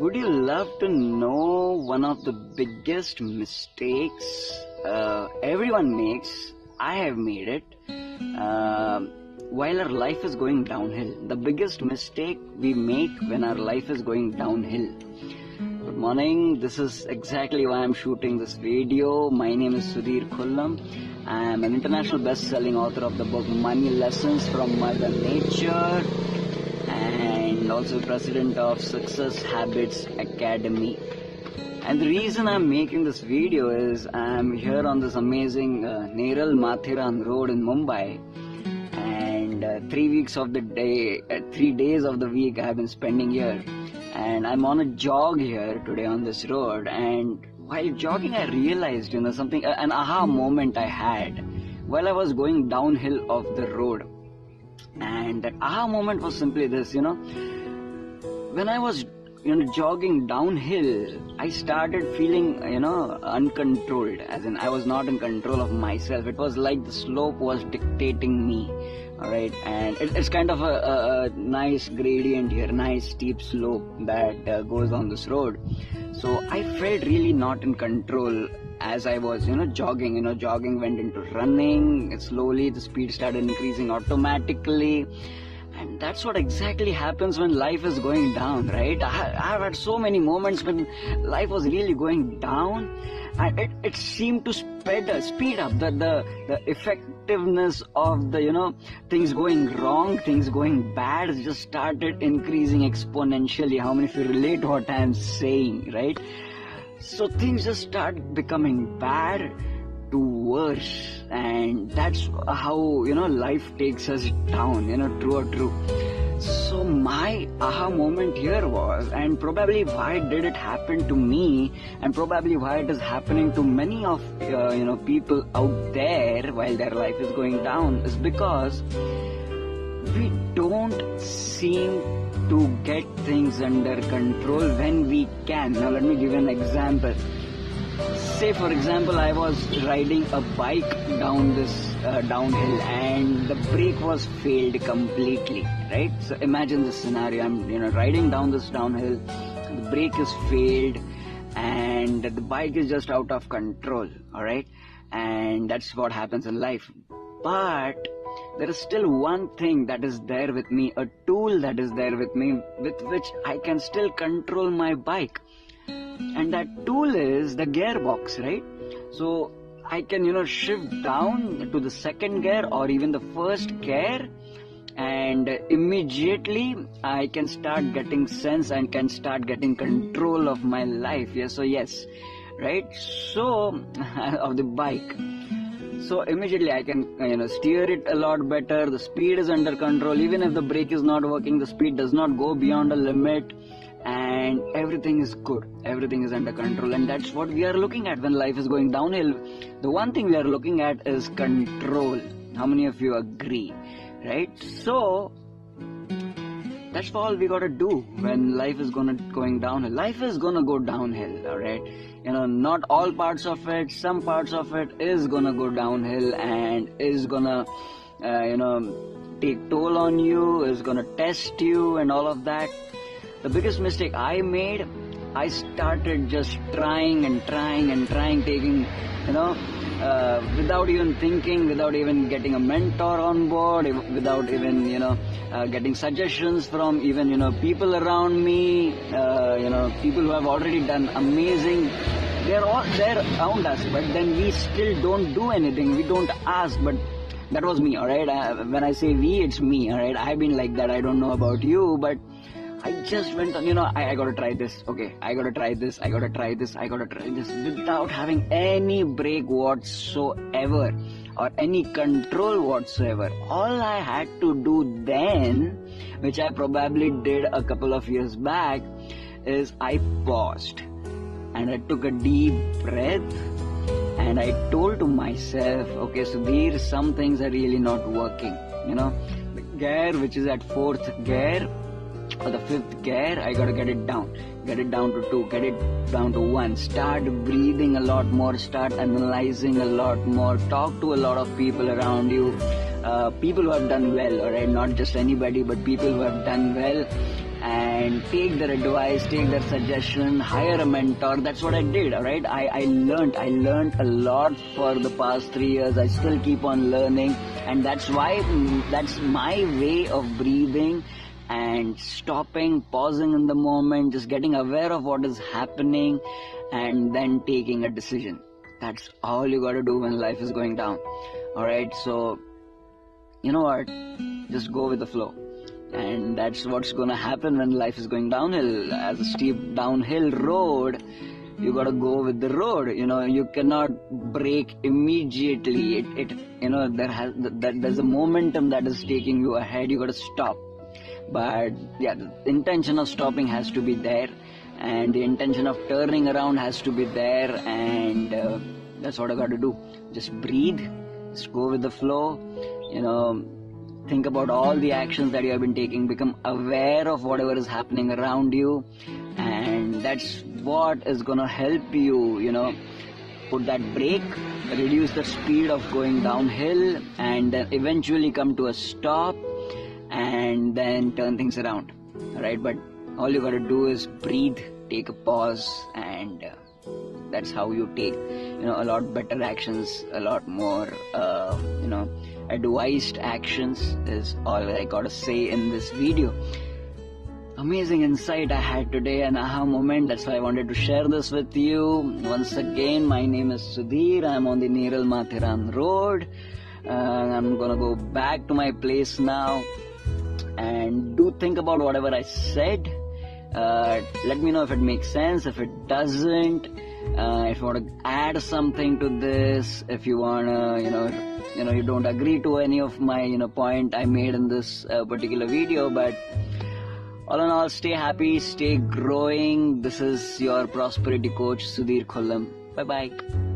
Would you love to know one of the biggest mistakes everyone makes? I have made it. While our life is going downhill, the biggest mistake we make when our life is going downhill. Good morning, this is exactly why I'm shooting this video. My name is Sudhir Khullam. I'm an international best-selling author of the book Money Lessons from Mother Nature and also president of Success Habits Academy. And the reason I'm making this video is I'm here on this amazing Neral Mathiran road in Mumbai, and 3 days of the week I've been spending here, and I'm on a jog here today on this road. And while jogging I realized something, an aha moment I had while I was going downhill of the road. And that aha moment was simply this, when I was jogging downhill, I started feeling uncontrolled, as in I was not in control of myself. It was like the slope was dictating me. Alright, and it's kind of a nice gradient here, nice steep slope that goes on this road. So I felt really not in control as I was jogging. Jogging went into running. Slowly the speed started increasing automatically. And that's what exactly happens when life is going down, right? I've had so many moments when life was really going down, and it seemed to speed up the effectiveness of the things going wrong, things going bad just started increasing exponentially. How many of you relate to what I'm saying, right? So things just start becoming bad to worse, and that's how life takes us down. True. So my aha moment here was, and probably why did it happen to me, and probably why it is happening to many of people out there while their life is going down, is because we don't seem to get things under control when we can. Now let me give you an example. Say for example, I was riding a bike down this downhill, and the brake was failed completely, right? So imagine this scenario. I'm riding down this downhill, the brake is failed, and the bike is just out of control. All right, and that's what happens in life. But there is still one thing that is there with me, a tool that is there with me, with which I can still control my bike. And that tool is the gearbox, right? So I can shift down to the second gear or even the first gear, and immediately I can start getting sense and can start getting control of my life. Yes, right? So of the bike. So immediately I can steer it a lot better. The speed is under control. Even if the brake is not working, the speed does not go beyond a limit, and everything is good, everything is under control. And that's what we are looking at when life is going downhill. The one thing we are looking at is control. How many of you agree, right? So that's all we gotta do when life is going downhill. Life is gonna go downhill, all right? Not all parts of it, some parts of it is gonna go downhill and is gonna take toll on you, is gonna test you and all of that. The biggest mistake I made, I started just trying, taking, without even thinking, without even getting a mentor on board, without even, getting suggestions from even, people around me, people who have already done amazing. They're all there around us, but then we still don't do anything. We don't ask, but that was me, alright? When I say we, it's me, alright? I've been like that. I don't know about you, but I just went on, I gotta try this, okay, I gotta try this, without having any break whatsoever or any control whatsoever. All I had to do then, which I probably did a couple of years back, is I paused and I took a deep breath and I told to myself, okay, Sudhir, some things are really not working. The gear which is at fourth gear, or the fifth gear, I gotta get it down to 2, get it down to 1, start breathing a lot more, start analyzing a lot more, talk to a lot of people around you, people who have done well, alright, not just anybody, but people who have done well, and take their advice, take their suggestion, hire a mentor. That's what I did, alright? I learned a lot for the past 3 years. I still keep on learning, and that's my way of breathing and stopping, pausing in the moment, just getting aware of what is happening and then taking a decision. That's all you gotta do when life is going down. Alright, so you know what? Just go with the flow. And that's what's gonna happen when life is going downhill. As a steep downhill road, you gotta go with the road. You cannot brake immediately. There's a momentum that is taking you ahead. You gotta stop. But yeah, the intention of stopping has to be there, and the intention of turning around has to be there, and that's what I got to do. Just breathe, just go with the flow. Think about all the actions that you have been taking, become aware of whatever is happening around you, and that's what is gonna help you, put that brake, reduce the speed of going downhill, and then eventually come to a stop, and then turn things around. Alright, but all you gotta do is breathe, take a pause, and that's how you take a lot better actions, a lot more advised actions, is all I gotta say in this video. Amazing insight I had today, an aha moment. That's why I wanted to share this with you. Once again, my name is Sudhir. I'm on the Neeral Mathiran Road. I'm gonna go back to my place now, and do think about whatever I said. Let me know if it makes sense, if it doesn't, if you want to add something to this, if you want to, you don't agree to any of my, point I made in this particular video. But all in all, stay happy, stay growing. This is your prosperity coach, Sudhir Khullam. Bye-bye.